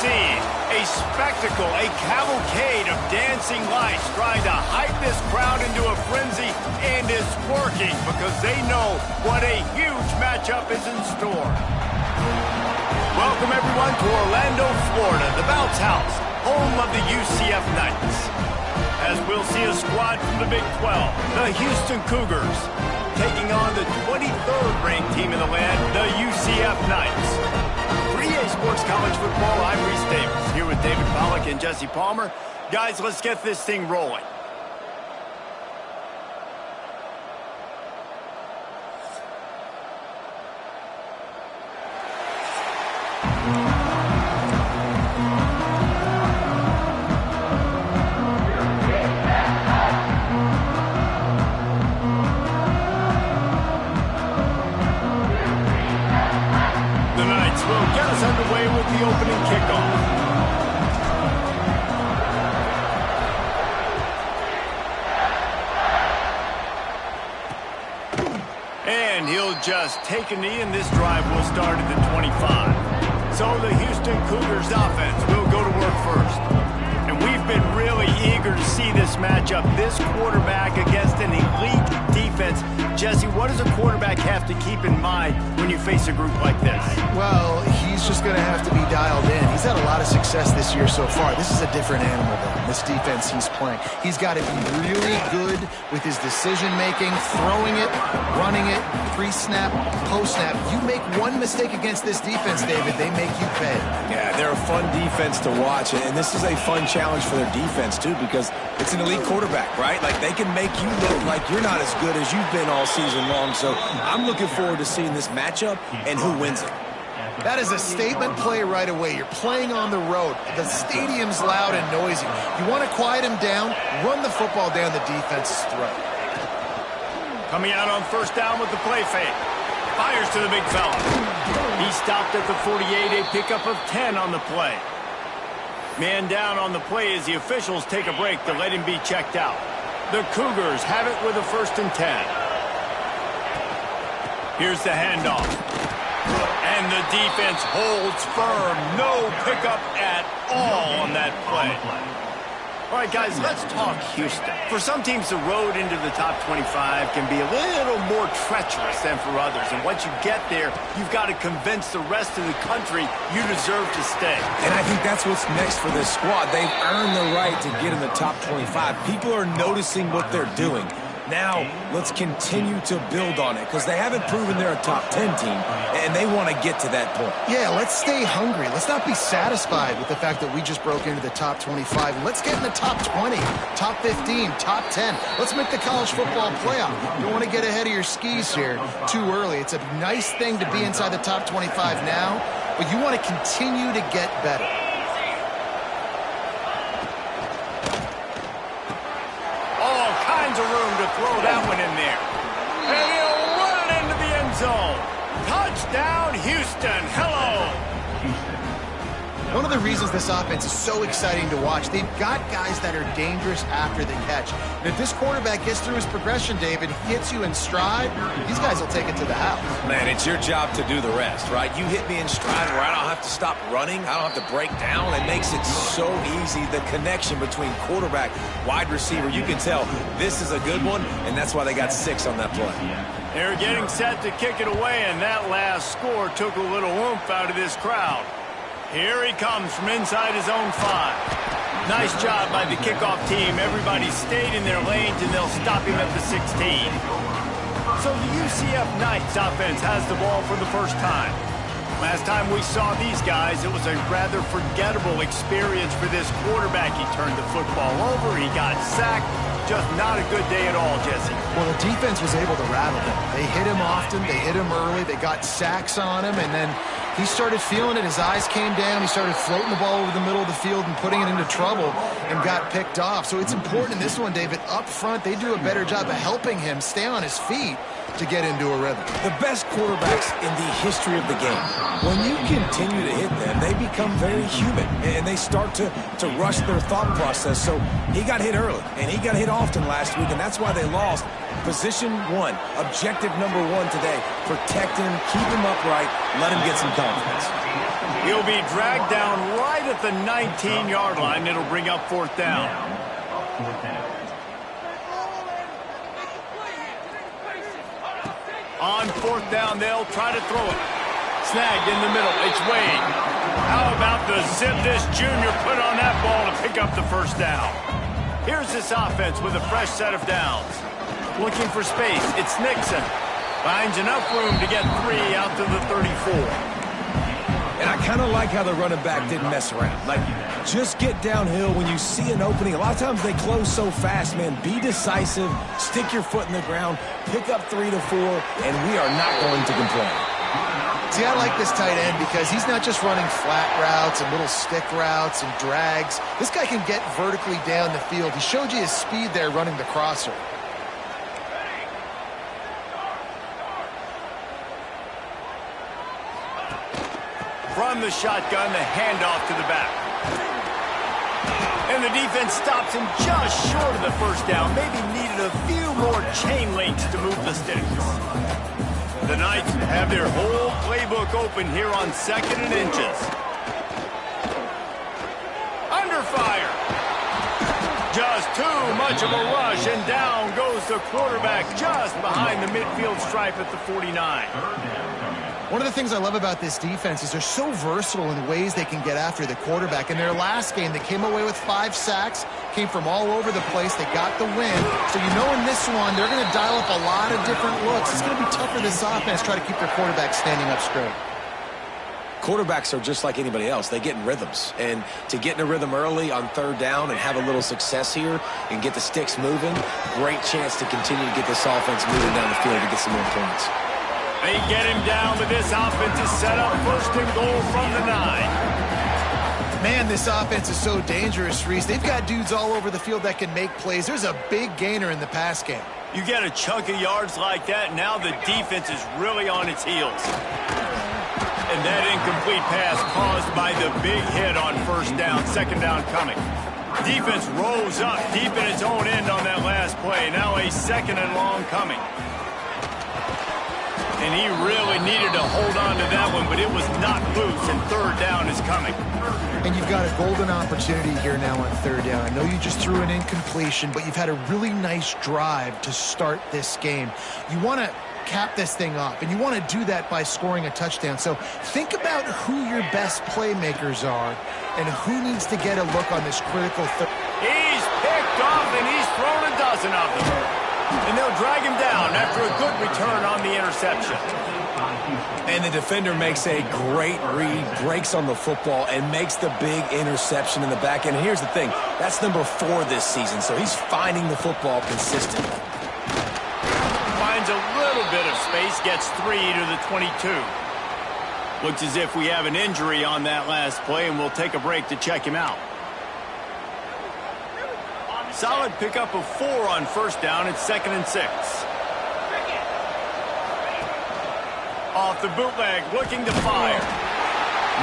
scene. A spectacle, a cavalcade of dancing lights trying to hype this crowd into a frenzy, and it's working because they know what a huge matchup is in store. Welcome everyone to Orlando, Florida, the bounce house, home of the UCF Knights. As we'll see a squad from the Big 12, the Houston Cougars, taking on the 23rd ranked team in the land, the UCF Knights. For EA Sports College Football, I'm Reese Davis, here with David Pollack and Jesse Palmer. Guys, let's get this thing rolling. Underway with the opening kickoff. And he'll just take a knee, and this drive will start at the 25. So the Houston Cougars offense will go to work first. And we've been really eager to see this matchup, this quarterback against an elite defense. Jesse, what does a quarterback have to keep in mind when you face a group like this? Well, he's just going to have to be dialed in. He's had a lot of success this year so far. This is a different animal than this defense he's playing. He's got to be really good with his decision-making, throwing it, running it, pre-snap, post-snap. You make one mistake against this defense, David, they make you pay. Yeah, they're a fun defense to watch, and this is a fun challenge for their defense, too, because it's an elite quarterback, right? Like, they can make you look like you're not as good as you've been all season long, so I'm looking forward to seeing this matchup and who wins it. That is a statement play right away. You're playing on the road. The stadium's loud and noisy. You want to quiet him down, run the football down the defense's throat. Coming out on first down with the play fake. Fires to the big fella. He stopped at the 48, a pickup of 10 on the play. Man down on the play as the officials take a break to let him be checked out. The Cougars have it with a 1st and 10. Here's the handoff. And the defense holds firm. No pickup at all on that play. All right, guys, let's talk Houston. For some teams, the road into the top 25 can be a little more treacherous than for others. And once you get there, you've got to convince the rest of the country you deserve to stay. And I think that's what's next for this squad. They've earned the right to get in the top 25. People are noticing what they're doing. Now, let's continue to build on it because they haven't proven they're a top 10 team, and they want to get to that point. Yeah, let's stay hungry. Let's not be satisfied with the fact that we just broke into the top 25. Let's get in the top 20, top 15, top 10. Let's make the college football playoff. You don't want to get ahead of your skis here too early. It's a nice thing to be inside the top 25 now, but you want to continue to get better. Of room to throw that one in there. And he'll run it into the end zone. Touchdown, Houston. Hello. One of the reasons this offense is so exciting to watch, they've got guys that are dangerous after the catch. And if this quarterback gets through his progression, David, hits you in stride, these guys will take it to the house. Man, it's your job to do the rest, right? You hit me in stride where I don't have to stop running. I don't have to break down. It makes it so easy. The connection between quarterback, wide receiver, you can tell this is a good one, and that's why they got 6 on that play. They're getting set to kick it away, and that last score took a little oomph out of this crowd. Here he comes from inside his own 5. Nice job by the kickoff team. Everybody stayed in their lanes, and they'll stop him at the 16. So the UCF Knights offense has the ball for the first time. Last time we saw these guys, it was a rather forgettable experience for this quarterback. He turned the football over. He got sacked. Just not a good day at all, Jesse. Well, the defense was able to rattle him. They hit him often. They hit him early. They got sacks on him, and then he started feeling it. His eyes came down. He started floating the ball over the middle of the field and putting it into trouble and got picked off. So it's important in this one, David, up front, they do a better job of helping him stay on his feet to get into a rhythm. The best quarterbacks in the history of the game, when you continue to hit them, they become very human, and they start to rush their thought process. So he got hit early, and he got hit often last week, and that's why they lost. Position 1, objective number 1 today, protect him, keep him upright, let him get some confidence. He'll be dragged down right at the 19-yard line. It'll bring up fourth down. On fourth down, they'll try to throw it. Snagged in the middle. It's Wade. How about the zip this junior put on that ball to pick up the first down? Here's this offense with a fresh set of downs. Looking for space. It's Nixon. Finds enough room to get 3 out to the 34. And I kind of like how the running back didn't mess around. Like, just get downhill when you see an opening. A lot of times they close so fast, man. Be decisive. Stick your foot in the ground. Pick up 3 to 4, and we are not going to complain. See, I like this tight end because he's not just running flat routes and little stick routes and drags. This guy can get vertically down the field. He showed you his speed there running the crosser. From the shotgun, the handoff to the back. And the defense stops him just short of the first down. Maybe needed a few more chain links to move the sticks. The Knights have their whole playbook open here on 2nd and inches. Under fire. Just too much of a rush, and down goes the quarterback just behind the midfield stripe at the 49. One of the things I love about this defense is they're so versatile in ways they can get after the quarterback. In their last game, they came away with 5 sacks, came from all over the place. They got the win. So you know in this one, they're going to dial up a lot of different looks. It's going to be tough for this offense to try to keep their quarterback standing up straight. Quarterbacks are just like anybody else. They get in rhythms. And to get in a rhythm early on 3rd down and have a little success here and get the sticks moving, great chance to continue to get this offense moving down the field to get some more points. They get him down, but this offense is set up 1st and goal from the 9. Man, this offense is so dangerous, Reese. They've got dudes all over the field that can make plays. There's a big gainer in the pass game. You get a chunk of yards like that, now the defense is really on its heels. And that incomplete pass caused by the big hit on 1st down, 2nd down coming. Defense rose up deep in its own end on that last play. Now a 2nd and long coming. And he really needed to hold on to that one, but it was knocked loose, and 3rd down is coming. And you've got a golden opportunity here now on 3rd down. I know you just threw an incompletion, but you've had a really nice drive to start this game. You want to cap this thing off, and you want to do that by scoring a touchdown. So think about who your best playmakers are and who needs to get a look on this critical third. He's picked off, and he's thrown a dozen of them. And they'll drag him down after a good return on the interception. And the defender makes a great read, breaks on the football, and makes the big interception in the back end. And here's the thing, that's number 4 this season, so he's finding the football consistently. Finds a little bit of space, gets 3 to the 22. Looks as if we have an injury on that last play, and we'll take a break to check him out. Solid pickup of 4 on 1st down. It's 2nd and 6. Off the bootleg, looking to fire.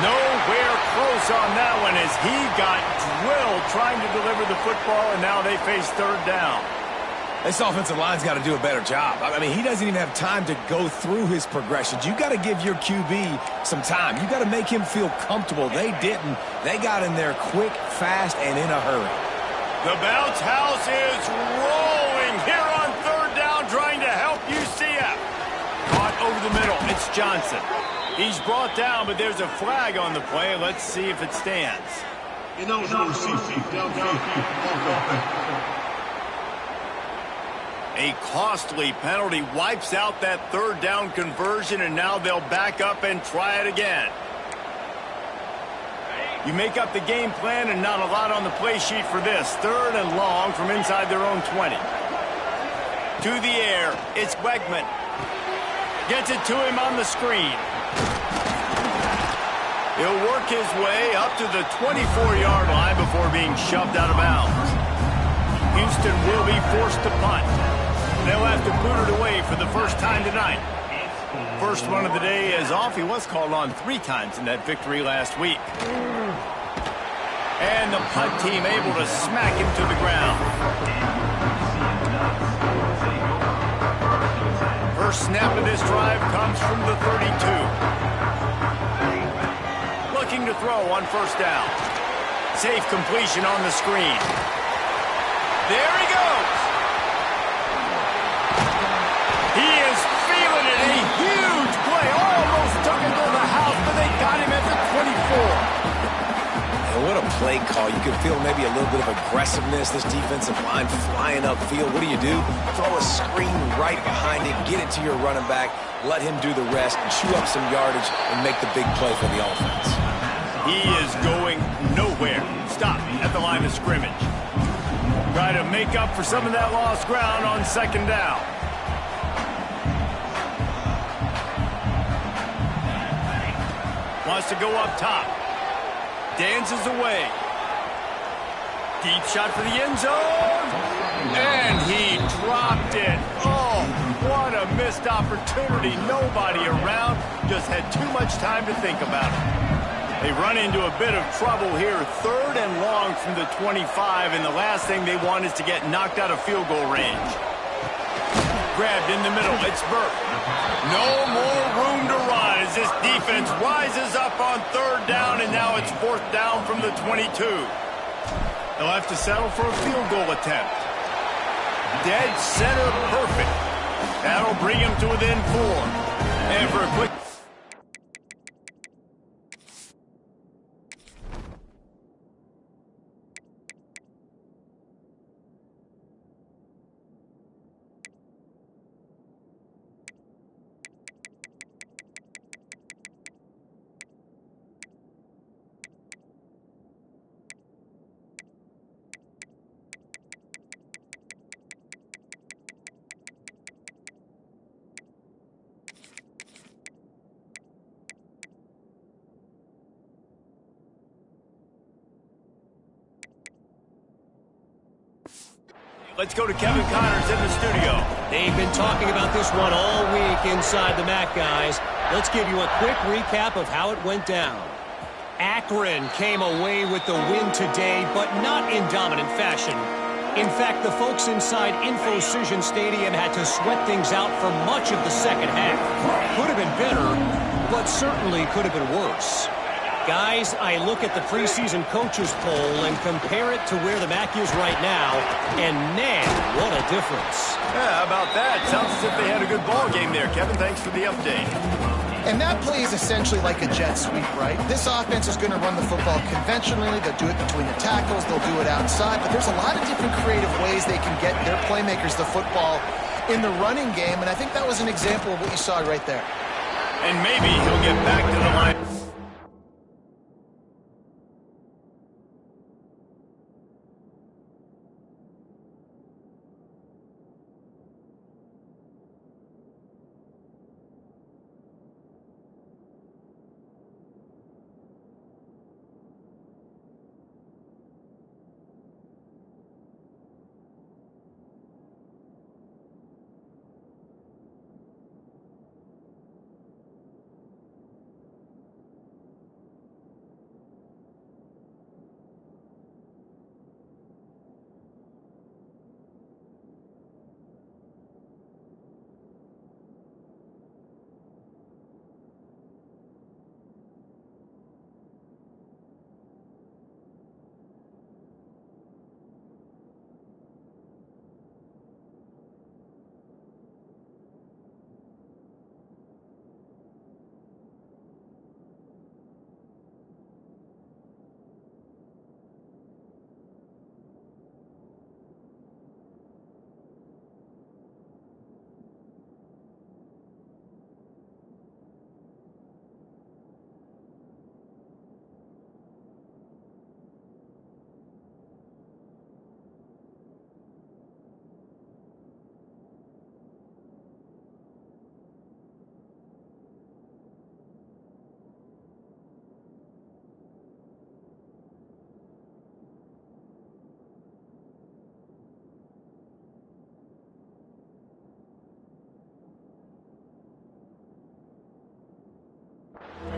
Nowhere close on that one as he got drilled trying to deliver the football, and now they face 3rd down. This offensive line's got to do a better job. I mean, he doesn't even have time to go through his progressions. You got to give your QB some time. You got to make him feel comfortable. They didn't. They got in there quick, fast, and in a hurry. The bounce house is rolling here on 3rd down, trying to help UCF. Caught over the middle. It's Johnson. He's brought down, but there's a flag on the play. Let's see if it stands. A costly penalty wipes out that 3rd down conversion, and now they'll back up and try it again. You make up the game plan, and not a lot on the play sheet for this. 3rd and long from inside their own 20. To the air, it's Wegman. Gets it to him on the screen. He'll work his way up to the 24-yard line before being shoved out of bounds. Houston will be forced to punt. They'll have to boot it away for the first time tonight. First run of the day is off. He was called on 3 times in that victory last week. And the punt team able to smack him to the ground. First snap of this drive comes from the 32. Looking looking to throw on first down. Safe completion on the screen. There he goes. He is feeling it. A huge play. Almost took it to the house, but they got him at the 24. And what a play call. You can feel maybe a little bit of aggressiveness. This defensive line flying upfield. What do? Throw a screen right behind it, get it to your running back, let him do the rest, and chew up some yardage and make the big play for the offense. He is going nowhere. Stop at the line of scrimmage. Try to make up for some of that lost ground on second down. Wants to go up top. Dances away. Deep shot for the end zone. And he dropped it. Oh, what a missed opportunity. Nobody around. Just had too much time to think about it. They run into a bit of trouble here. 3rd and long from the 25. And the last thing they want is to get knocked out of field goal range. Grabbed in the middle. It's Burke. No more room to run as this defense rises up on 3rd down, and now it's 4th down from the 22. They'll have to settle for a field goal attempt. Dead center perfect. That'll bring him to within 4. And for a quick... Let's go to Kevin Connors in the studio. They've been talking about this one all week inside the MAC, guys. Let's give you a quick recap of how it went down. Akron came away with the win today, but not in dominant fashion. In fact, the folks inside Infocision Stadium had to sweat things out for much of the second half. Could have been better, but certainly could have been worse. Guys, I look at the preseason coaches poll and compare it to where the MAC is right now, and man, what a difference. Yeah, how about that? Sounds as if they had a good ball game there. Kevin, thanks for the update. And that play is essentially like a jet sweep, right? This offense is going to run the football conventionally. They'll do it between the tackles. They'll do it outside. But there's a lot of different creative ways they can get their playmakers the football in the running game. And I think that was an example of what you saw right there. And maybe he'll get back to the line.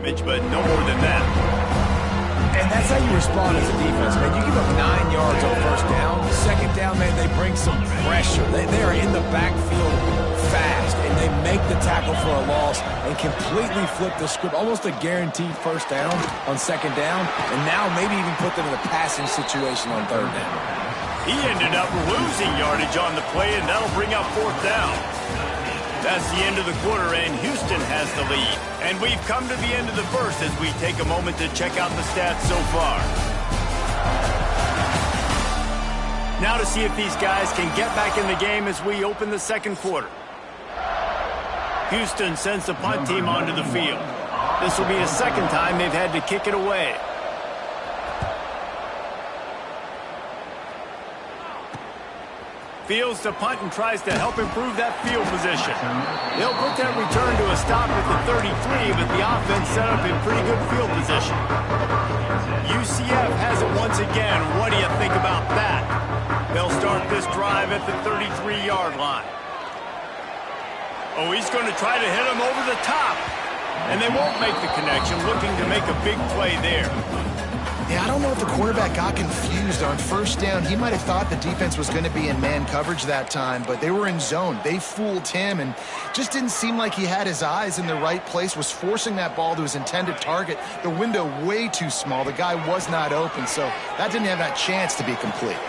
But no more than that. And that's how you respond as a defense, man. You give up 9 yards on first down. Second down, man, they bring some pressure. They are in the backfield fast, and they make the tackle for a loss and completely flip the script, almost a guaranteed first down on second down, and now maybe even put them in a passing situation on third down. He ended up losing yardage on the play, and that'll bring up fourth down. That's the end of the quarter, and Houston has the lead. And we've come to the end of the first as we take a moment to check out the stats so far. Now to see if these guys can get back in the game as we open the second quarter. Houston sends the punt team onto the field. This will be the second time they've had to kick it away. Fields the punt and tries to help improve that field position. They'll put that return to a stop at the 33, but the offense set up in pretty good field position. UCF has it once again. What do you think about that? They'll start this drive at the 33-yard line. Oh, he's going to try to hit him over the top. And they won't make the connection, looking to make a big play there. Yeah, I don't know if the quarterback got confused on first down. He might have thought the defense was going to be in man coverage that time, but they were in zone. They fooled him and just didn't seem like he had his eyes in the right place, was forcing that ball to his intended target. The window way too small. The guy was not open, so that didn't have that chance to be complete.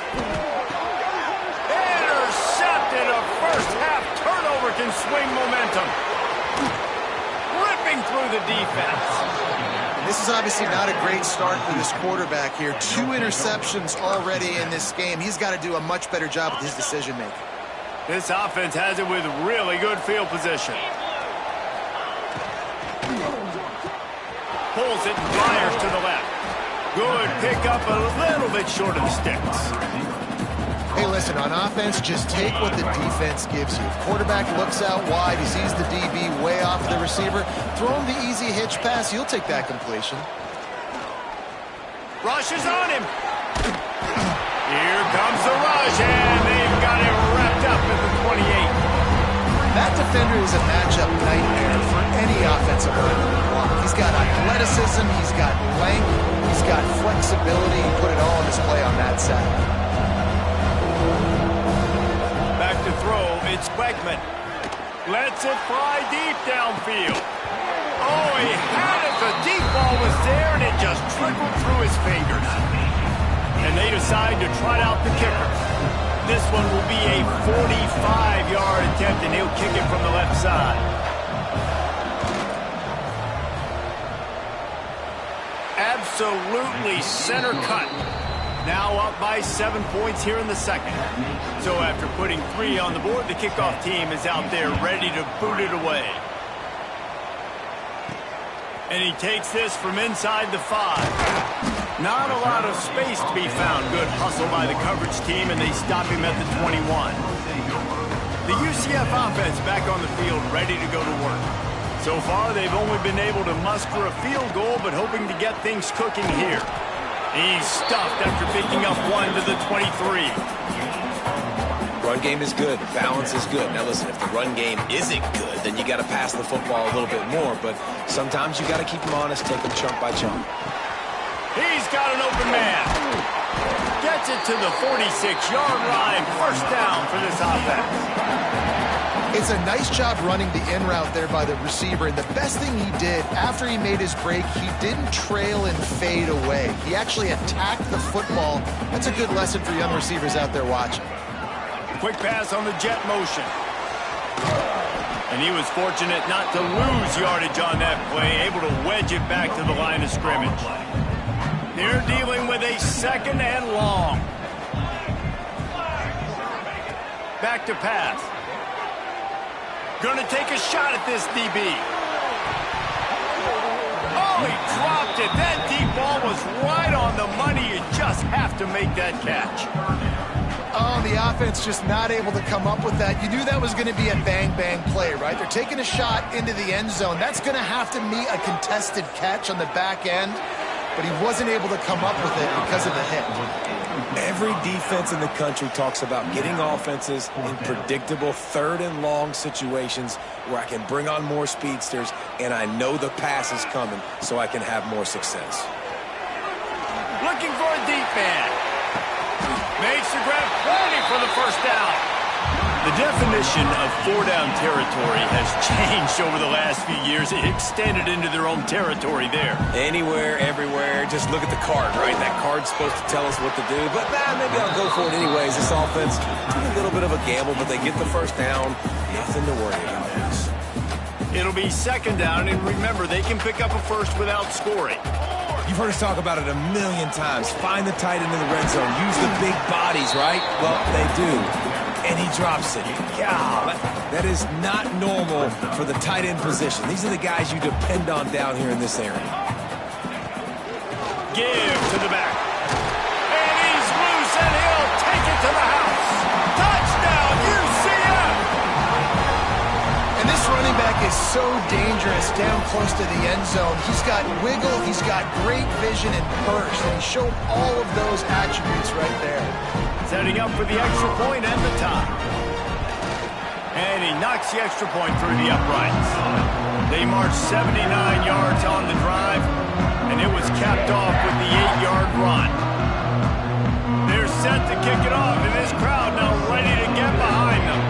Intercepted. A first half turnover can swing momentum. Ripping through the defense. This is obviously not a great start for this quarterback here. 2 interceptions already in this game. He's got to do a much better job with his decision-making. This offense has it with really good field position. Pulls it and fires to the left. Good pickup, a little bit short of the sticks. Hey, listen, on offense, just take what the defense gives you. If quarterback looks out wide, he sees the DB way off the receiver, throw him the easy hitch pass, you'll take that completion. Rush is on him. Here comes the rush, and they've got him wrapped up at the 28. That defender is a matchup nightmare for any offensive lineman to block. He's got athleticism, he's got length, he's got flexibility. He put it all on display on that side. Back to throw, it's Beckman. Lets it fly deep downfield. Oh, he had it. The deep ball was there, and it just trickled through his fingers. And they decide to trot out the kicker. This one will be a 45-yard attempt, and he'll kick it from the left side. Absolutely center cut. Now up by 7 points here in the second. So after putting 3 on the board, the kickoff team is out there ready to boot it away. And he takes this from inside the 5. Not a lot of space to be found. Good hustle by the coverage team, and they stop him at the 21. The UCF offense back on the field, ready to go to work. So far, they've only been able to muster a field goal, but hoping to get things cooking here. He's stuffed after picking up 1 to the 23. Run game is good. Balance is good. Now listen, if the run game isn't good, then you got to pass the football a little bit more. But sometimes you got to keep them honest, take them chunk by chunk. He's got an open man. Gets it to the 46-yard line. First down for this offense. It's a nice job running the in route there by the receiver, and the best thing he did after he made his break, he didn't trail and fade away. He actually attacked the football. That's a good lesson for young receivers out there watching. Quick pass on the jet motion. And he was fortunate not to lose yardage on that play, able to wedge it back to the line of scrimmage. They're dealing with a second and long. Back to pass. Going to take a shot at this DB. Oh, he dropped it. That deep ball was right on the money. You just have to make that catch. Oh, the offense just not able to come up with that. You knew that was going to be a bang-bang play, right? They're taking a shot into the end zone. That's going to have to meet a contested catch on the back end, but he wasn't able to come up with it because of the hit. Every defense in the country talks about getting offenses in predictable third and long situations where I can bring on more speedsters and I know the pass is coming so I can have more success. Looking for a deep man. Makes the grab, plenty for the first down. The definition of four-down territory has changed over the last few years. It extended into their own territory there. Anywhere, everywhere, just look at the card, right? That card's supposed to tell us what to do, but maybe I'll go for it anyways. This offense took a little bit of a gamble, but they get the first down. Nothing to worry about this. It'll be second down, and remember, they can pick up a first without scoring. You've heard us talk about it a million times. Find the tight end in the red zone. Use the big bodies, right? Well, they do. And he drops it. God, that is not normal for the tight end position. These are the guys you depend on down here in this area. Give to the back. And he's loose, and he'll take it to the house. Touchdown, UCF! And this running back is so dangerous down close to the end zone. He's got wiggle, he's got great vision and burst, and he showed all of those attributes right there. Setting up for the extra point and the tie. And he knocks the extra point through the uprights. They marched 79 yards on the drive, and it was capped off with the 8-yard run. They're set to kick it off, and this crowd now ready to get behind them.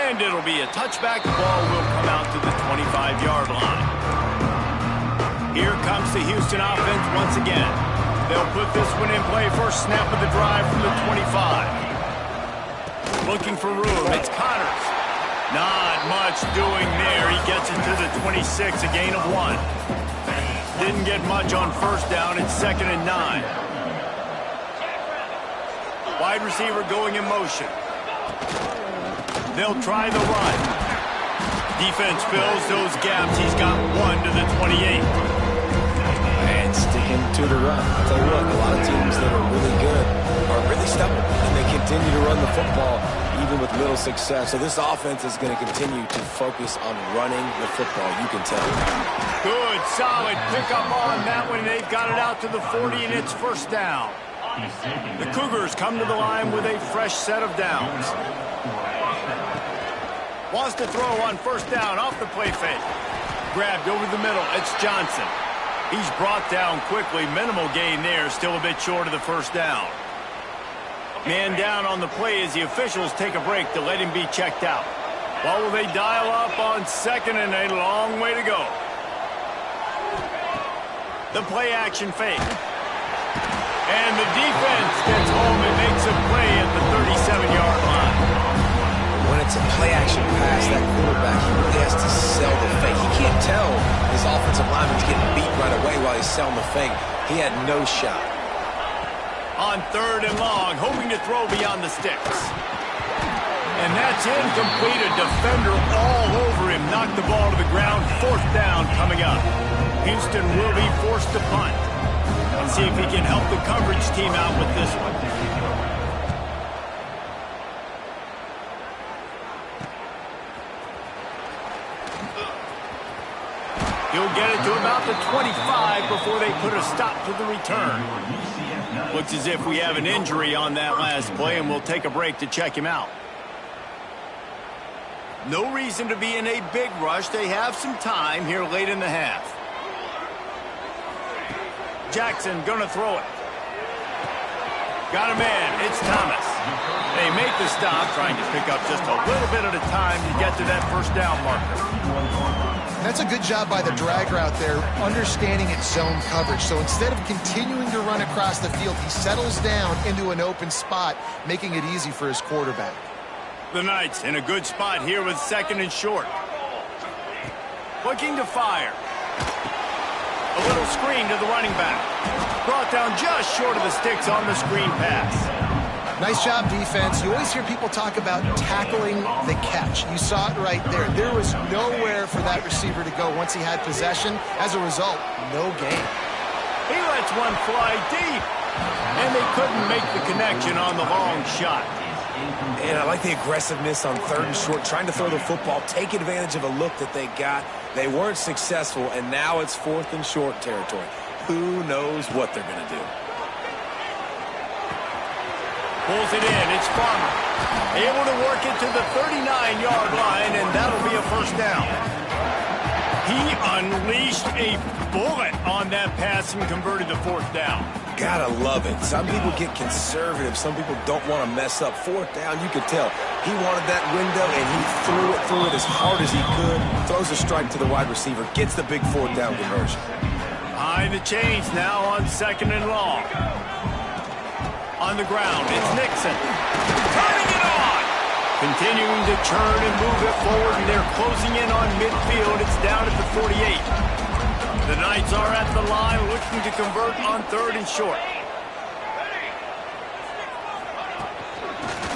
And it'll be a touchback. The ball will come out to the 25-yard line. Here comes the Houston offense once again. They'll put this one in play. First snap of the drive from the 25. Looking for room. It's Connors. Not much doing there. He gets it to the 26, a gain of 1. Didn't get much on first down. It's 2nd and 9. Wide receiver going in motion. They'll try the run. Defense fills those gaps. He's got 1 to the 28. And sticking to the run. I'll tell you what, a lot of teams that are really good are really stubborn, and they continue to run the football even with little success. So this offense is going to continue to focus on running the football, you can tell. Good, solid pickup on that one. They've got it out to the 40, and it's first down. The Cougars come to the line with a fresh set of downs. Wants to throw on first down off the play fake. Grabbed over the middle. It's Johnson. He's brought down quickly. Minimal gain there. Still a bit short of the first down. Man down on the play as the officials take a break to let him be checked out. Well, will they dial up on second, and a long way to go. The play action fake. And the defense gets home and makes a play at the 37-yard line. When it's a play-action pass, that quarterback, he really has to sell the fake. He can't tell his offensive lineman's getting beat right away while he's selling the fake. He had no shot. On 3rd and long, hoping to throw beyond the sticks. And that's incomplete. A defender all over him. Knocked the ball to the ground. 4th down coming up. Houston will be forced to punt. Let's see if he can help the coverage team out with this one. He'll get it to about the 25 before they put a stop to the return. Looks as if we have an injury on that last play, and we'll take a break to check him out. No reason to be in a big rush. They have some time here late in the half. Jackson gonna throw it. Got a man. It's Thomas. They make the stop, trying to pick up just a little bit at a time to get to that first down marker. That's a good job by the drag route there, understanding its zone coverage. So instead of continuing to run across the field, he settles down into an open spot, making it easy for his quarterback. The Knights in a good spot here with 2nd and short. Looking to fire. A little screen to the running back. Brought down just short of the sticks on the screen pass. Nice job, defense. You always hear people talk about tackling the catch. You saw it right there. There was nowhere for that receiver to go once he had possession. As a result, no gain. He lets one fly deep, and they couldn't make the connection on the long shot. And I like the aggressiveness on 3rd and short, trying to throw the football, take advantage of a look that they got. They weren't successful, and now it's 4th and short territory. Who knows what they're going to do? Pulls it in. It's Farmer. Able to work it to the 39-yard line, and that'll be a first down. He unleashed a bullet on that pass and converted the fourth down. Gotta love it. Some people get conservative. Some people don't want to mess up. Fourth down, you could tell. He wanted that window, and he threw it as hard as he could. Throws a strike to the wide receiver. Gets the big fourth down conversion. Behind the chains now on 2nd and long. On the ground, it's Nixon. Turning it on! Continuing to churn and move it forward, and they're closing in on midfield. It's down at the 48. The Knights are at the line looking to convert on 3rd and short.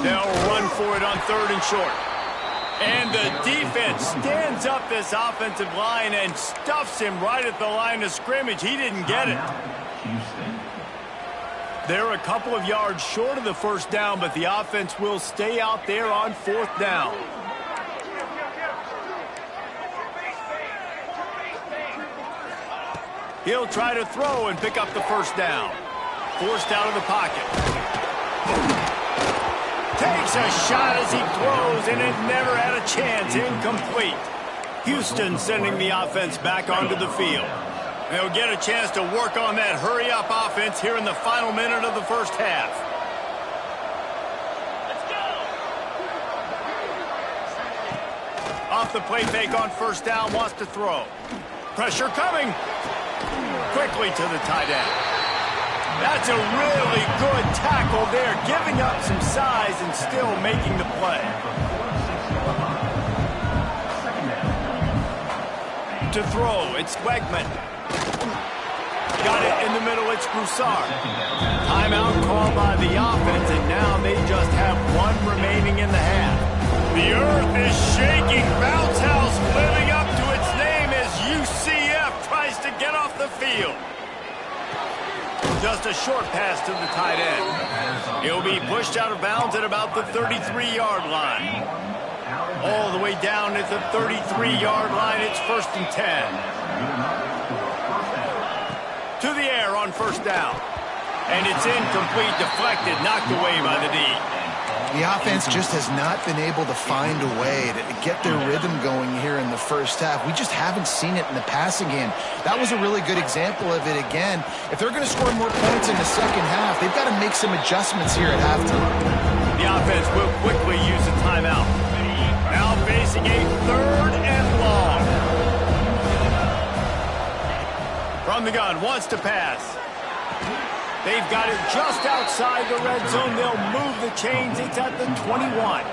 They'll run for it on 3rd and short. And the defense stands up this offensive line and stuffs him right at the line of scrimmage. He didn't get it. They're a couple of yards short of the first down, but the offense will stay out there on 4th down. He'll try to throw and pick up the first down. Forced out of the pocket. Takes a shot as he throws, and it never had a chance. Incomplete. Houston sending the offense back onto the field. They'll get a chance to work on that hurry-up offense here in the final minute of the first half. Let's go. Off the play fake on first down, wants to throw. Pressure coming. Quickly to the tight end. That's a really good tackle there, giving up some size and still making the play. To throw, it's Wegman. Got it in the middle, it's Broussard. Timeout called by the offense, and now they just have one remaining in the half. The earth is shaking. Bounce House living up to its name as UCF tries to get off the field. Just a short pass to the tight end. He'll be pushed out of bounds at about the 33-yard line. All the way down at the 33-yard line, it's 1st and 10. To the air on first down. And it's incomplete, deflected, knocked away by the D. The offense just has not been able to find a way to get their rhythm going here in the first half. We just haven't seen it in the passing game. That was a really good example of it again. If they're going to score more points in the second half, they've got to make some adjustments here at halftime. The offense will quickly use a timeout. Now facing a 3rd and long. From the gun, wants to pass. They've got it just outside the red zone. They'll move the chains. It's at the 21.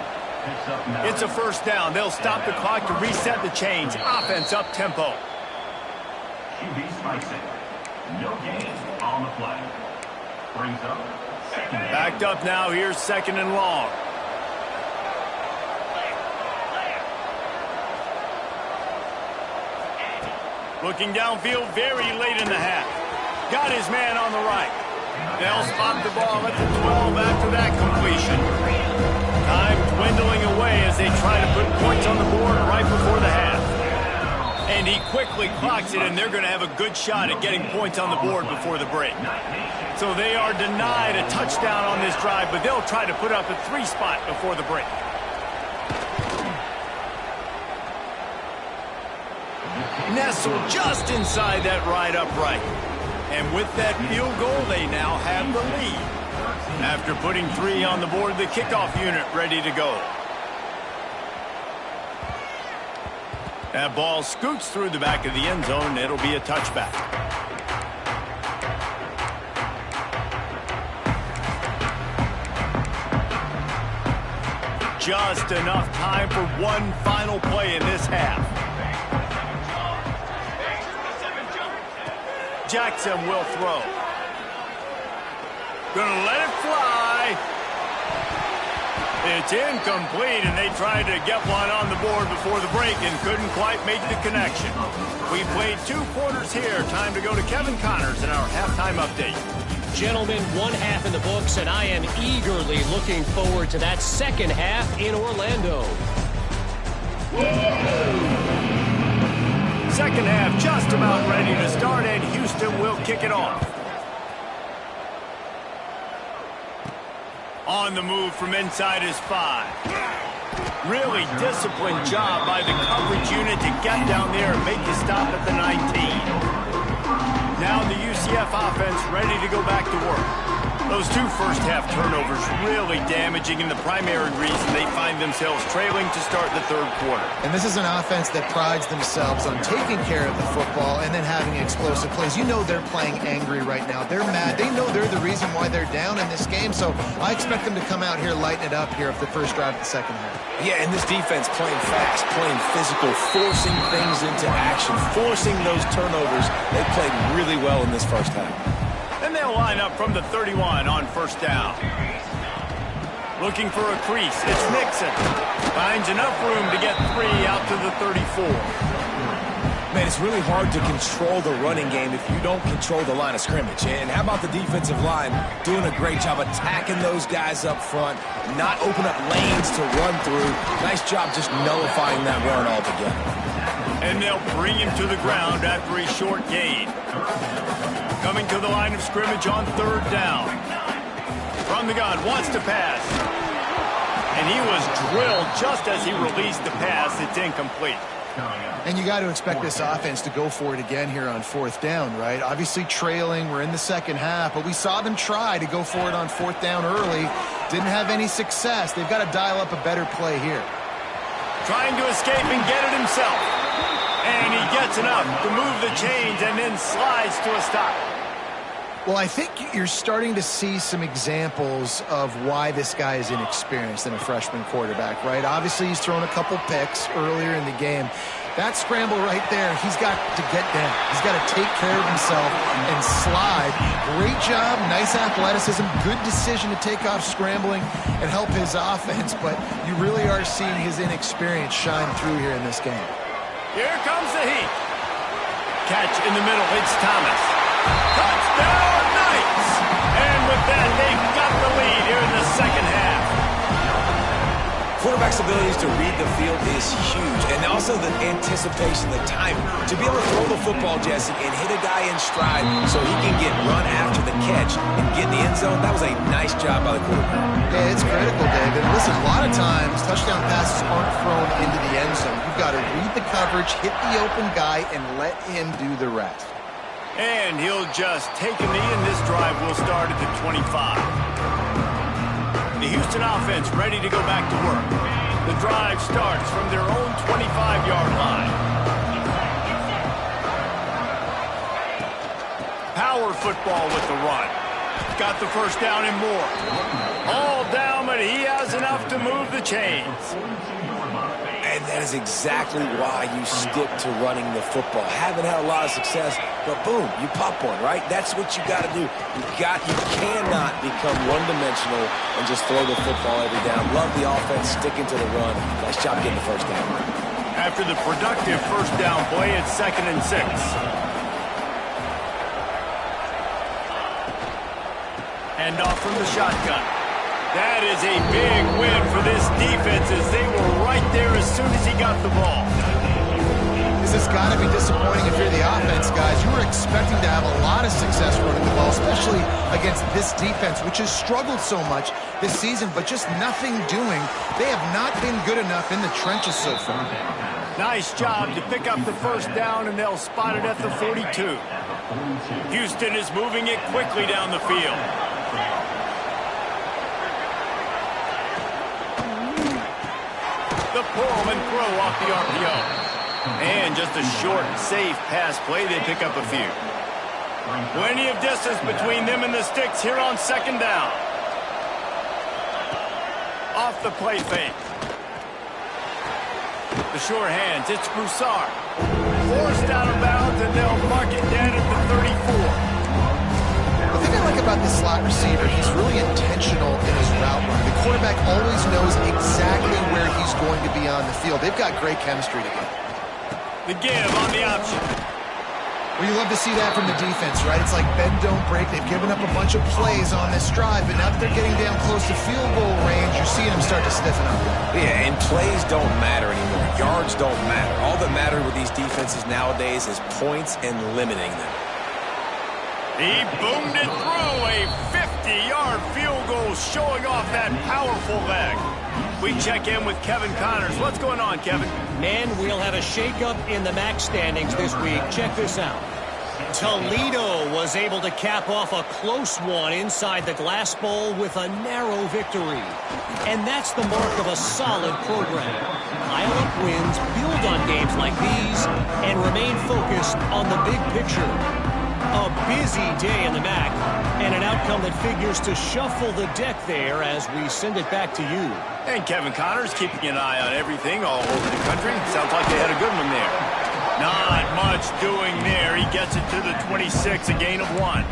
It's a first down. They'll stop the clock to reset the chains. Offense up tempo. No gain on the play. Brings up second. Backed up now. Here's 2nd and long. Looking downfield very late in the half. Got his man on the right. They'll spot the ball at the 12 after that completion. Time dwindling away as they try to put points on the board right before the half. And he quickly clocks it, and they're going to have a good shot at getting points on the board before the break. So they are denied a touchdown on this drive, but they'll try to put up a 3 spot before the break. Nestled just inside that right upright. And with that field goal, they now have the lead. After putting 3 on the board, the kickoff unit ready to go. That ball scoots through the back of the end zone, and it'll be a touchback. Just enough time for one final play in this half. Jackson will throw. Gonna let it fly. It's incomplete, and they tried to get one on the board before the break and couldn't quite make the connection. We played 2 quarters here. Time to go to Kevin Connors in our halftime update. Gentlemen, 1 half in the books, and I am eagerly looking forward to that second half in Orlando. Second half just about ready to start, and Houston will kick it off. On the move from inside his 5. Really disciplined job by the coverage unit to get down there and make the stop at the 19. Now the UCF offense ready to go back to work. Those two first-half turnovers really damaging, and the primary reason they find themselves trailing to start the third quarter. And this is an offense that prides themselves on taking care of the football and then having explosive plays. You know they're playing angry right now. They're mad. They know they're the reason why they're down in this game, so I expect them to come out here, lighten it up here for the first drive of the second half. Yeah, and this defense playing fast, playing physical, forcing things into action, forcing those turnovers. They played really well in this first half. And they'll line up from the 31 on first down. Looking for a crease. It's Nixon. Finds enough room to get 3 out to the 34. Man, it's really hard to control the running game if you don't control the line of scrimmage. And how about the defensive line doing a great job attacking those guys up front, not open up lanes to run through. Nice job just nullifying that run altogether. And they'll bring him to the ground after a short gain. Coming to the line of scrimmage on third down. From the gun, wants to pass. And he was drilled just as he released the pass. It's incomplete. And you got to expect this offense to go for it again here on fourth down, right? Obviously trailing, we're in the second half, but we saw them try to go for it on fourth down early. Didn't have any success. They've got to dial up a better play here. Trying to escape and get it himself. And he gets enough to move the chains and then slides to a stop. Well, I think you're starting to see some examples of why this guy is inexperienced in a freshman quarterback, right? Obviously, he's thrown a couple picks earlier in the game. That scramble right there, he's got to get down. He's got to take care of himself and slide. Great job, nice athleticism, good decision to take off scrambling and help his offense, but you really are seeing his inexperience shine through here in this game. Here comes the heat. Catch in the middle, it's Thomas. Touchdown, Knights! And with that, they've got the lead here in the second half. Quarterback's abilities to read the field is huge, and also the anticipation, the timing. To be able to throw the football, Jesse, and hit a guy in stride so he can get run after the catch and get in the end zone, that was a nice job by the quarterback. Yeah, it's critical, David. Listen, a lot of times, touchdown passes aren't thrown into the end zone. You've got to read the coverage, hit the open guy, and let him do the rest. And he'll just take a knee, and this drive will start at the 25. The Houston offense ready to go back to work. The drive starts from their own 25-yard line. Power football with the run. Got the first down and more. All down, but he has enough to move the chains. And that is exactly why you stick to running the football. Haven't had a lot of success, but boom, you pop one, right? That's what you got to do. You cannot become one-dimensional and just throw the football every down. Love the offense, sticking to the run. Nice job getting the first down. After the productive first down play, it's 2nd and 6. Hand off from the shotgun. That is a big win for this defense as they were right there as soon as he got the ball. This has got to be disappointing if you're the offense, guys. You were expecting to have a lot of success running the ball, especially against this defense, which has struggled so much this season, but just nothing doing. They have not been good enough in the trenches so far. Nice job to pick up the first down, and they'll spot it at the 42. Houston is moving it quickly down the field. The pull and throw off the RPO. And just a short, safe pass play. They pick up a few. Plenty of distance between them and the sticks here on second down. Off the play fake. The sure hands. It's Broussard. Forced out of bounds, and they'll mark it down at the 34. The thing I like about this slot receiver, he's really intentional in his route run. The quarterback always knows exactly where he's going to be on the field. They've got great chemistry together. The give on the option. Well, you love to see that from the defense, right? It's like bend, don't break. They've given up a bunch of plays on this drive, but now that they're getting down close to field goal range, you're seeing them start to stiffen up. Yeah, and plays don't matter anymore. Yards don't matter. All that matters with these defenses nowadays is points and limiting them. He boomed it through a 50-yard field goal, showing off that powerful leg. We check in with Kevin Connors. What's going on, Kevin? Men, we'll have a shakeup in the MAC standings this week. Check this out. Toledo was able to cap off a close one inside the Glass Bowl with a narrow victory. And that's the mark of a solid program. Pile up wins, build on games like these, and remain focused on the big picture. A busy day in the MAC, and an outcome that figures to shuffle the deck there as we send it back to you. And Kevin Connors keeping an eye on everything all over the country. Sounds like they had a good one there. Not much doing there. He gets it to the 26, a gain of 1.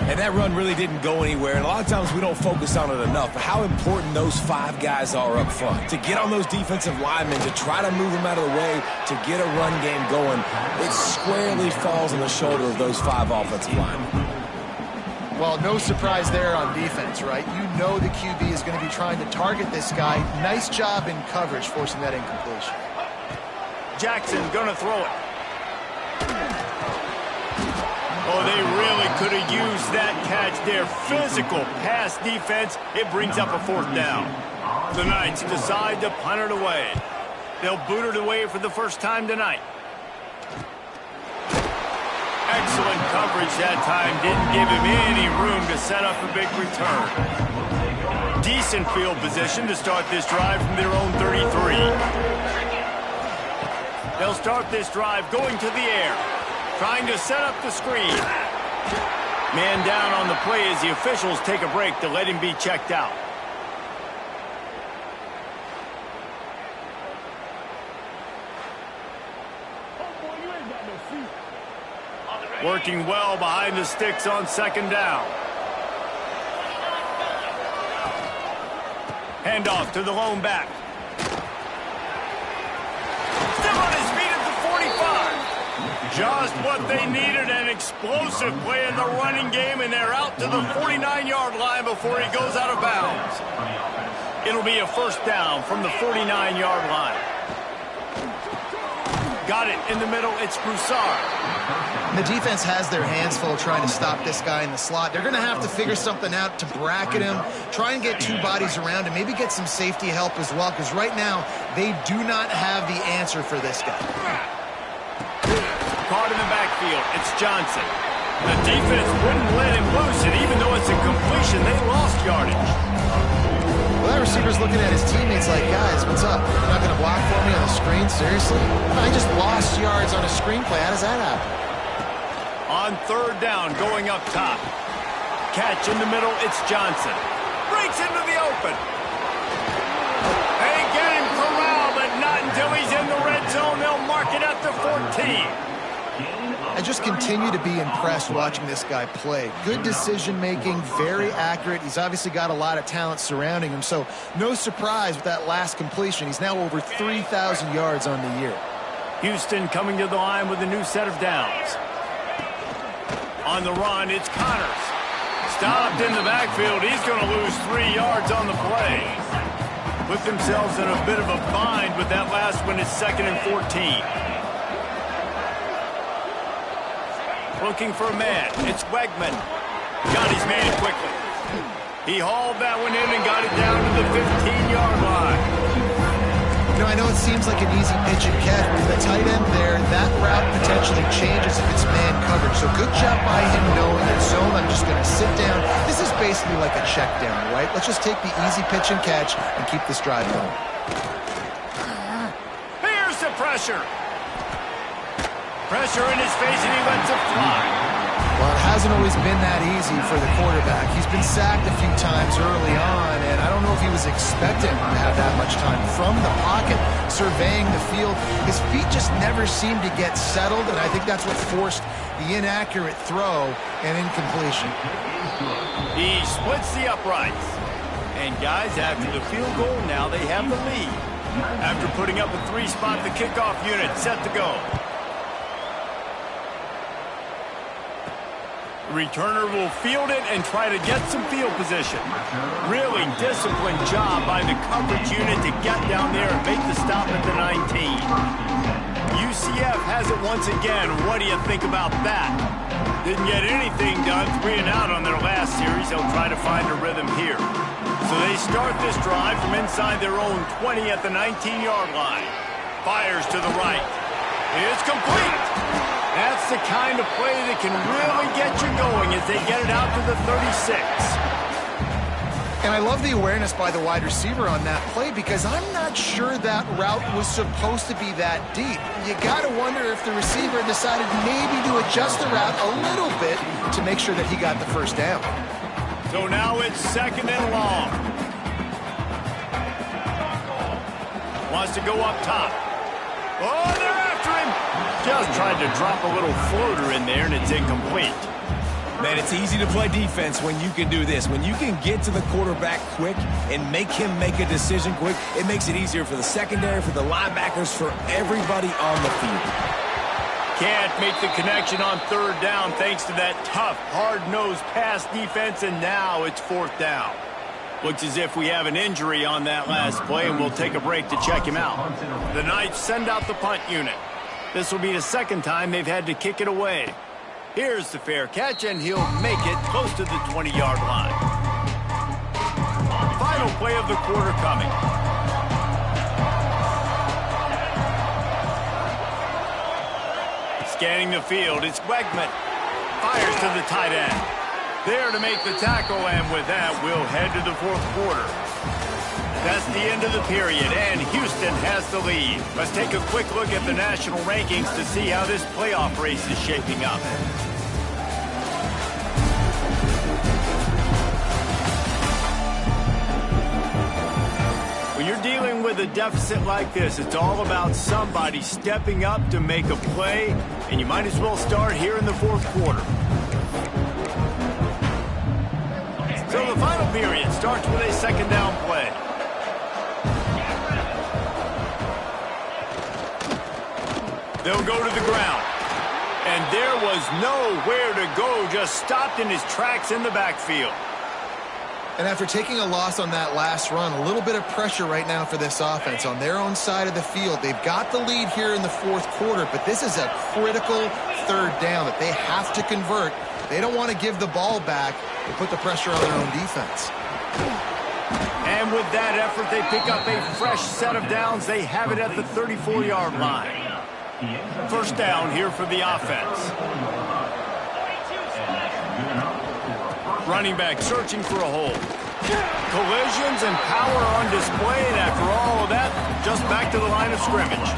And that run really didn't go anywhere. And a lot of times we don't focus on it enough. But how important those 5 guys are up front. To get on those defensive linemen, to try to move them out of the way, to get a run game going, it squarely falls on the shoulder of those 5 offensive linemen. Well, no surprise there on defense, right? You know the QB is going to be trying to target this guy. Nice job in coverage, forcing that incompletion. Jackson's going to throw it. Oh, they really could have used that catch there. Physical pass defense. It brings up a 4th down. The Knights decide to punt it away. They'll boot it away for the first time tonight. Excellent coverage that time. Didn't give him any room to set up a big return. Decent field position to start this drive from their own 33. They'll start this drive going to the air, trying to set up the screen. Man down on the play as the officials take a break to let him be checked out. Working well behind the sticks on 2nd down. Handoff to the lone back. Still on his feet at the 45. Just what they needed, an explosive play in the running game, and they're out to the 49-yard line before he goes out of bounds. It'll be a 1st down from the 49-yard line. Got it in the middle. It's Broussard. The defense has their hands full trying to stop this guy in the slot. They're going to have to figure something out to bracket him, try and get 2 bodies around him, maybe get some safety help as well, because right now they do not have the answer for this guy. Caught in the backfield. It's Johnson. The defense wouldn't let him loose, and even though it's a completion, they lost yardage. Well, that receiver's looking at his teammates like, guys, what's up? You're not going to block for me on the screen? Seriously? I just lost yards on a screenplay. How does that happen? On 3rd down, going up top. Catch in the middle, it's Johnson. Breaks into the open. They get him corralled, but not until he's in the red zone. They'll mark it at the 14. I just continue to be impressed watching this guy play. Good decision-making, very accurate. He's obviously got a lot of talent surrounding him, so no surprise with that last completion. He's now over 3,000 yards on the year. Houston coming to the line with a new set of downs. On the run, it's Connors. Stopped in the backfield. He's going to lose 3 yards on the play. Put themselves in a bit of a bind with that last one. It's 2nd and 14. Looking for a man. It's Wegman. Got his man quickly. He hauled that one in and got it down to the 15-yard line. You know, I know it seems like an easy pitch and catch, but the tight end there, that route potentially changes if it's man coverage. So good job by him knowing that zone. I'm just going to sit down. This is basically like a check down, right? Let's just take the easy pitch and catch and keep this drive going. Here's the pressure. Pressure in his face, and he lets it fly. Well, it hasn't always been that easy for the quarterback. He's been sacked a few times early on, and I don't know if he was expecting to have that much time from the pocket, surveying the field. His feet just never seemed to get settled, and I think that's what forced the inaccurate throw and incompletion. He splits the uprights. And, guys, after the field goal, now they have the lead. After putting up a 3-spot, the kickoff unit set to go. Returner will field it and try to get some field position. Really disciplined job by the coverage unit to get down there and make the stop at the 19. UCF has it once again. What do you think about that? Didn't get anything done, 3 and out on their last series. They'll try to find a rhythm here. So they start this drive from inside their own 20 at the 19-yard line. Fires to the right. It's complete. That's the kind of play that can really get you going as they get it out to the 36. And I love the awareness by the wide receiver on that play because I'm not sure that route was supposed to be that deep. You got to wonder if the receiver decided maybe to adjust the route a little bit to make sure that he got the first down. So now it's second and long. Wants to go up top. Oh, they're after him. Just tried to drop a little floater in there, and it's incomplete. Man, it's easy to play defense when you can do this. When you can get to the quarterback quick and make him make a decision quick, it makes it easier for the secondary, for the linebackers, for everybody on the field. Can't make the connection on third down thanks to that tough, hard-nosed pass defense, and now it's fourth down. Looks as if we have an injury on that last play, and we'll take a break to check him out. The Knights send out the punt unit. This will be the second time they've had to kick it away. Here's the fair catch, and he'll make it close to the 20-yard line. Final play of the quarter coming. Scanning the field, it's Wegman. Fires to the tight end. There to make the tackle, and with that, we'll head to the fourth quarter. That's the end of the period, and Houston has the lead. Let's take a quick look at the national rankings to see how this playoff race is shaping up. When you're dealing with a deficit like this, it's all about somebody stepping up to make a play, and you might as well start here in the fourth quarter. So the final period starts with a second down play. They'll go to the ground. And there was nowhere to go, just stopped in his tracks in the backfield. And after taking a loss on that last run, a little bit of pressure right now for this offense on their own side of the field. They've got the lead here in the fourth quarter, but this is a critical third down that they have to convert. They don't want to give the ball back to put the pressure on their own defense. And with that effort, they pick up a fresh set of downs. They have it at the 34-yard line. First down here for the offense. Running back searching for a hole. Collisions and power on display, and after all of that, just back to the line of scrimmage.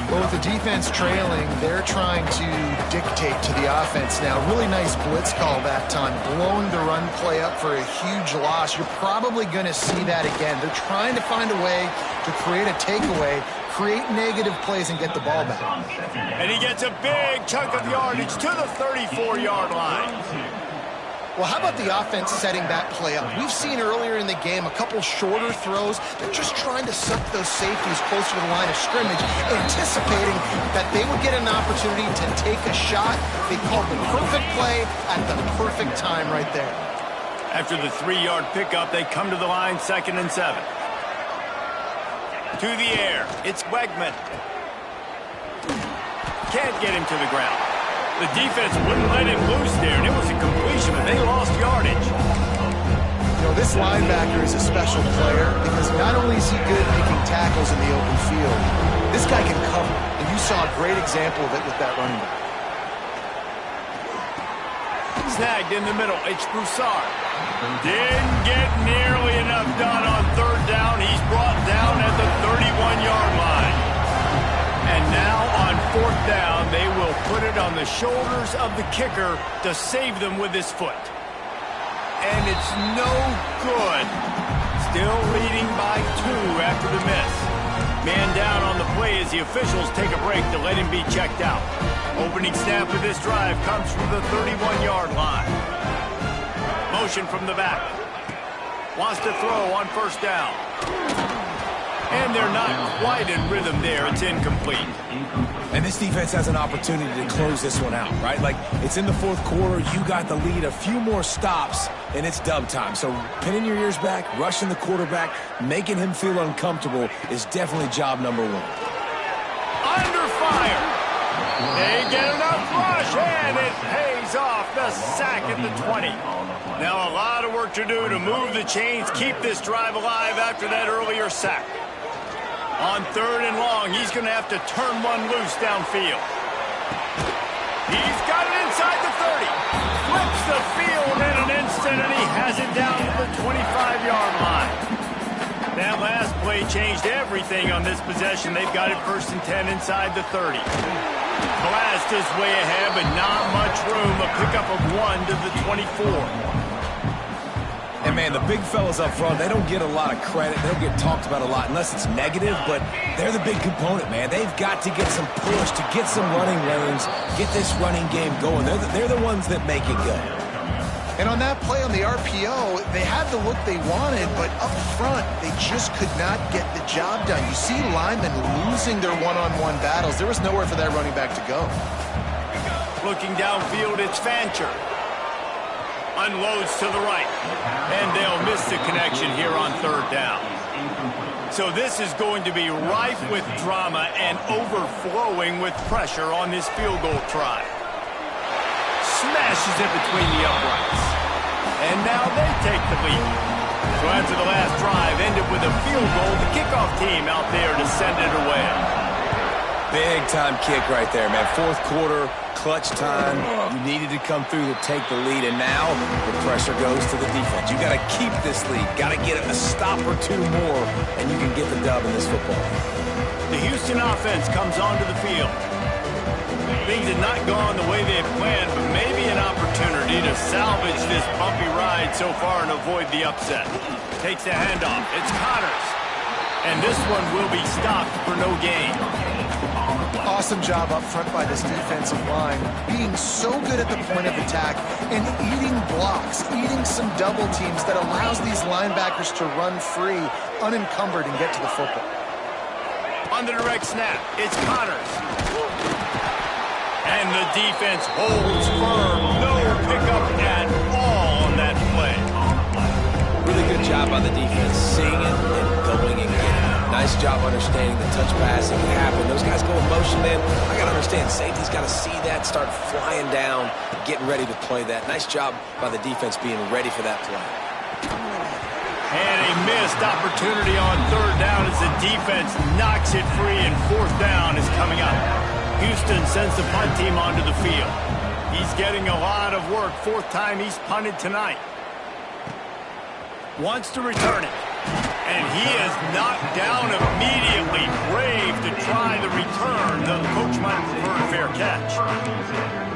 Well, with the defense trailing, they're trying to dictate to the offense now. Really nice blitz call that time, blowing the run play up for a huge loss. You're probably going to see that again. They're trying to find a way to create a takeaway, create negative plays, and get the ball back. And he gets a big chunk of yardage to the 34-yard line. Well, how about the offense setting that play up? We've seen earlier in the game a couple shorter throws. They're just trying to suck those safeties closer to the line of scrimmage, anticipating that they would get an opportunity to take a shot. They called the perfect play at the perfect time right there. After the 3-yard pickup, they come to the line, 2nd and 7. To the air, it's Wegman. Can't get him to the ground. The defense wouldn't let him loose there, and it was a completion, but they lost yardage. You know, this linebacker is a special player because not only is he good making tackles in the open field, this guy can cover, and you saw a great example of it with that running back. Snagged in the middle, it's Broussard. Didn't get nearly enough done on third down. He's brought down at the 31-yard line. And now on fourth down, they will put it on the shoulders of the kicker to save them with his foot. And it's no good. Still leading by 2 after the miss. Man down on the play as the officials take a break to let him be checked out. Opening snap of this drive comes from the 31-yard line. Motion from the back. Wants to throw on first down. And they're not quite in rhythm there. It's incomplete. And this defense has an opportunity to close this one out, right? Like, it's in the fourth quarter. You got the lead. A few more stops, and it's dub time. So pinning your ears back, rushing the quarterback, making him feel uncomfortable is definitely job number 1. Under fire. They get enough rush, and it pays off. The sack at the 20. Now a lot of work to do to move the chains, keep this drive alive after that earlier sack. On 3rd and long, he's going to have to turn one loose downfield. He's got it inside the 30. Flips the field in an instant, and he has it down to the 25-yard line. That last play changed everything on this possession. They've got it 1st and 10 inside the 30. Blast is way ahead, but not much room. A pickup of 1 to the 24. And, man, the big fellas up front, they don't get a lot of credit. They don't get talked about a lot unless it's negative, but they're the big component, man. They've got to get some push, to get some running lanes, get this running game going. They're the ones that make it go. And on that play on the RPO, they had the look they wanted, but up front, they just could not get the job done. You see linemen losing their one-on-one battles. There was nowhere for that running back to go. Looking downfield, it's Fancher. Unloads to the right. And they'll miss the connection here on 3rd down. So this is going to be rife with drama and overflowing with pressure on this field goal try. Smashes it between the uprights. And now they take the lead. So after the last drive ended with a field goal, the kickoff team out there to send it away. Big-time kick right there, man. 4th quarter, clutch time. You needed to come through to take the lead, and now the pressure goes to the defense. You got to keep this lead. Got to get a stop or two more, and you can get the dub in this football. The Houston offense comes onto the field. Things had not gone the way they had planned, but maybe an opportunity to salvage this bumpy ride so far and avoid the upset. Takes the handoff. It's Connors. And this one will be stopped for no gain. Awesome job up front by this defensive line, being so good at the point of attack and eating blocks, eating some double teams that allows these linebackers to run free, unencumbered, and get to the football. On the direct snap, it's Connors. And the defense holds firm. No pickup at all on that play. Really good job by the defense, seeing it and going and getting it. Nice job understanding the touch passing can happen. Those guys go in motion, man. I got to understand, safety's got to see that, start flying down, getting ready to play that. Nice job by the defense being ready for that play. And a missed opportunity on 3rd down as the defense knocks it free, and 4th down is coming up. Houston sends the punt team onto the field. He's getting a lot of work. 4th time he's punted tonight. Wants to return it. And he is knocked down immediately. Brave to try the return, though the coach might have preferred a fair catch.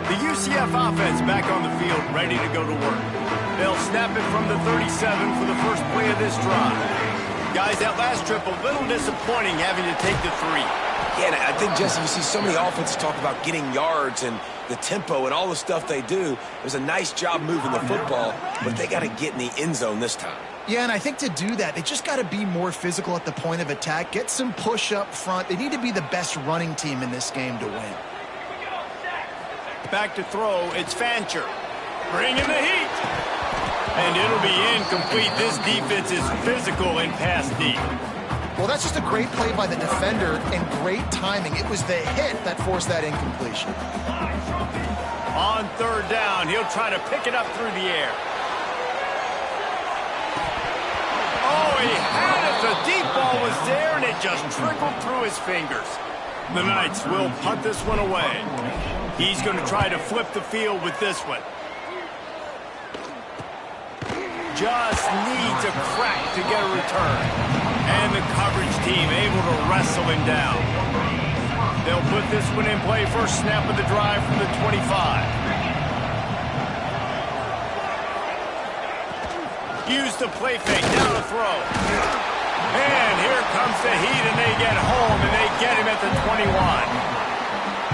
The UCF offense back on the field, ready to go to work. They'll snap it from the 37 for the first play of this drive. Guys, that last trip a little disappointing having to take the 3. Yeah, and I think, Jesse, you see so many offenses talk about getting yards and the tempo and all the stuff they do. It was a nice job moving the football, but they got to get in the end zone this time. Yeah, and I think to do that, they just got to be more physical at the point of attack, get some push up front. They need to be the best running team in this game to win. Back to throw, it's Fancher. Bringing the heat. And it'll be incomplete. This defense is physical in pass deep. Well, that's just a great play by the defender and great timing. It was the hit that forced that incompletion. On 3rd down, he'll try to pick it up through the air. Oh, he had it. The deep ball was there, and it just trickled through his fingers. The Knights will punt this one away. He's going to try to flip the field with this one. Just needs a crack to get a return. And the coverage team able to wrestle him down. They'll put this one in play. First snap of the drive from the 25. Use the play fake, down the throw. And here comes the heat, and they get home, and they get him at the 21.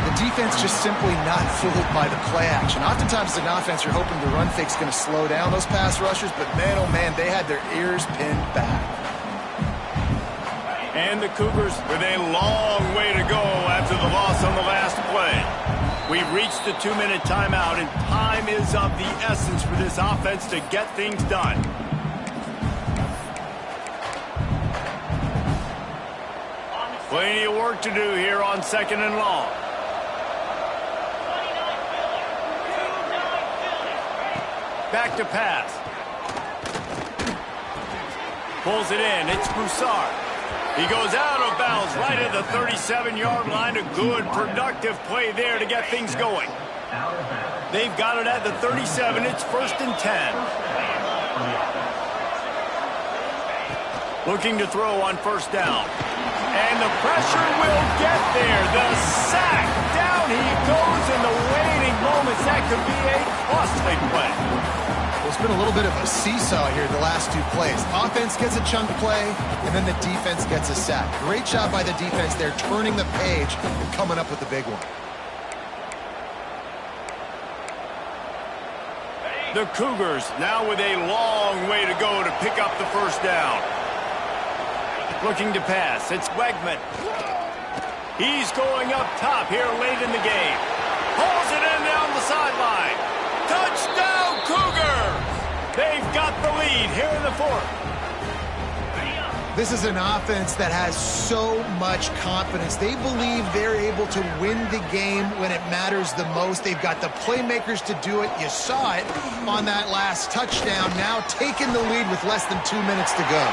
The defense just simply not fooled by the play action. Oftentimes as an offense, you're hoping the run fake's going to slow down those pass rushers, but man, oh man, they had their ears pinned back. And the Cougars with a long way to go after the loss on the last play. We've reached the 2-minute timeout, and time is of the essence for this offense to get things done. Plenty of work to do here on 2nd and long. Back to pass. Pulls it in. It's Broussard. He goes out of bounds right at the 37-yard line. A good, productive play there to get things going. They've got it at the 37. It's 1st and 10. Looking to throw on 1st down. And the pressure will get there. The sack. Down he goes in the waiting moments. That could be a costly play. Well, it's been a little bit of a seesaw here the last two plays. Offense gets a chunk play, and then the defense gets a sack. Great job by the defense there, turning the page and coming up with the big one. The Cougars now with a long way to go to pick up the 1st down. Looking to pass. It's Wegman. He's going up top here late in the game. Pulls it in down the sideline. Touchdown, Cougars! They've got the lead here in the 4th. This is an offense that has so much confidence. They believe they're able to win the game when it matters the most. They've got the playmakers to do it. You saw it on that last touchdown. Now taking the lead with less than 2 minutes to go.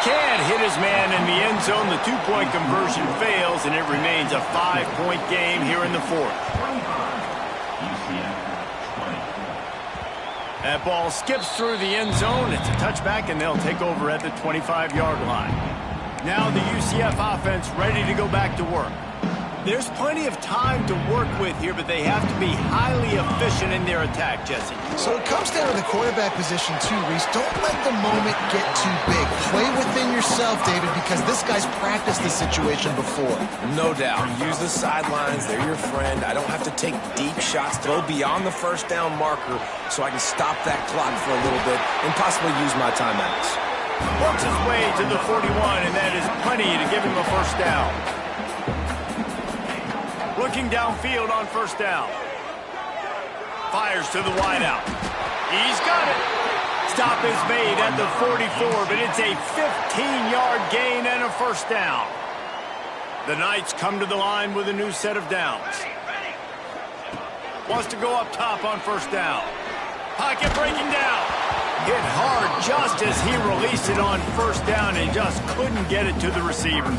Can't hit his man in the end zone. The 2-point conversion fails, and it remains a 5-point game here in the 4th. That ball skips through the end zone. It's a touchback, and they'll take over at the 25-yard line. Now the UCF offense ready to go back to work. There's plenty of time to work with here, but they have to be highly efficient in their attack, Jesse. So it comes down to the quarterback position too, Reese. Don't let the moment get too big. Play within yourself, David, because this guy's practiced the situation before. No doubt. Use the sidelines. They're your friend. I don't have to take deep shots, throw beyond the 1st down marker so I can stop that clock for a little bit and possibly use my timeouts. Works his way to the 41, and that is plenty to give him a 1st down. Looking downfield on 1st down. Fires to the wideout. He's got it. Stop is made at the 44, but it's a 15-yard gain and a 1st down. The Knights come to the line with a new set of downs. Wants to go up top on 1st down. Pocket breaking down. Hit hard just as he released it on 1st down and just couldn't get it to the receiver.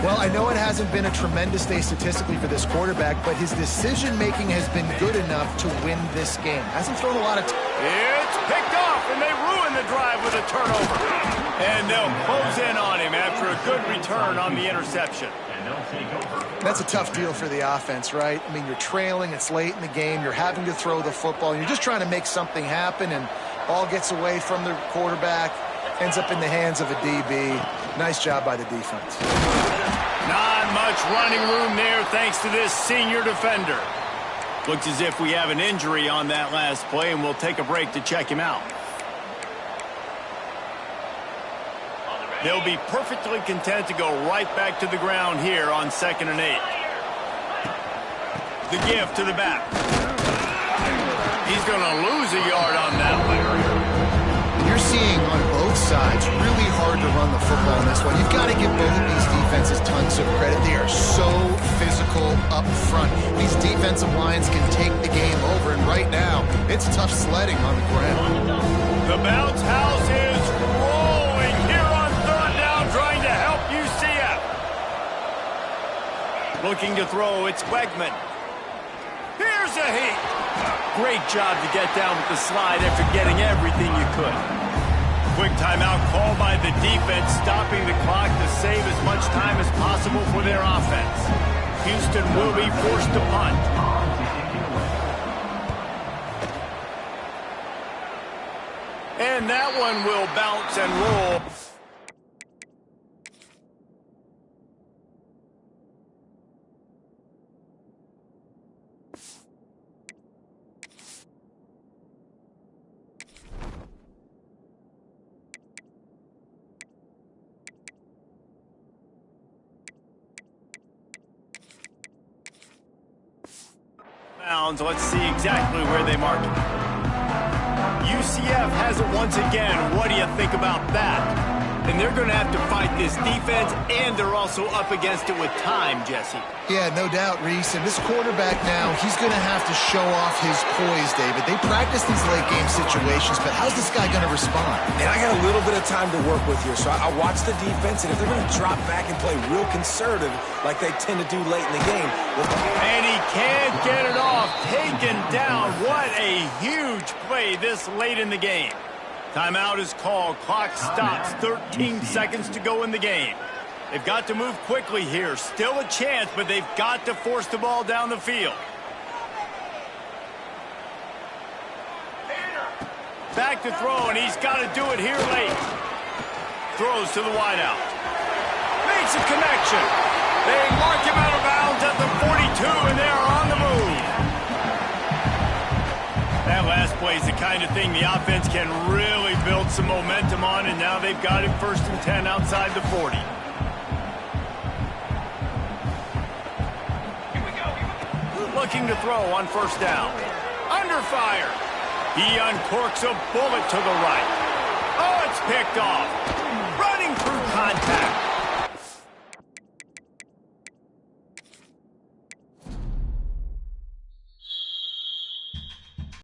Well, I know it hasn't been a tremendous day statistically for this quarterback, but his decision-making has been good enough to win this game. Hasn't thrown a lot of... It's picked off, and they ruin the drive with a turnover. And they'll close in on him after a good return on the interception. That's a tough deal for the offense, right? I mean, you're trailing, it's late in the game, you're having to throw the football, and you're just trying to make something happen, and ball gets away from the quarterback, ends up in the hands of a DB. Nice job by the defense. Not much running room there thanks to this senior defender. Looks as if we have an injury on that last play, and we'll take a break to check him out. They'll be perfectly content to go right back to the ground here on 2nd and 8. The give to the back. He's going to lose a yard on that one. You're seeing on both sides really hard to run the football in this one. You've got to give both of these defenses tons of credit. They are so physical up front. These defensive lines can take the game over, and right now, it's tough sledding on the ground. The bounce house is rolling here on 3rd down, trying to help UCF. Looking to throw, it's Wegman. Here's a heat. Great job to get down with the slide after getting everything you could. Quick timeout called by the defense, stopping the clock to save as much time as possible for their offense. Houston will be forced to punt. And that one will bounce and roll. Let's see exactly where they mark it. UCF has it once again. What do you think about that? and they're going to have to fight this defense, and they're also up against it with time, Jesse. Yeah, no doubt, Reese. And this quarterback now, he's going to have to show off his poise, David. They practice these late-game situations, but how's this guy going to respond? And I got a little bit of time to work with here, so I watch the defense, and if they're going to drop back and play real conservative like they tend to do late in the game. And he can't get it off. Taken down. What a huge play this late in the game. Timeout is called. Clock stops. 13 seconds to go in the game. They've got to move quickly here. Still a chance, but they've got to force the ball down the field. Back to throw, and he's got to do it here late. Throws to the wideout. Makes a connection. They mark him out of bounds at the 42, and they are on the move. That last play is the kind of thing the offense can really build some momentum on, and now they've got it 1st and 10 outside the 40. Looking to throw on 1st down. Under fire. He uncorks a bullet to the right. Oh, it's picked off. Running through contact.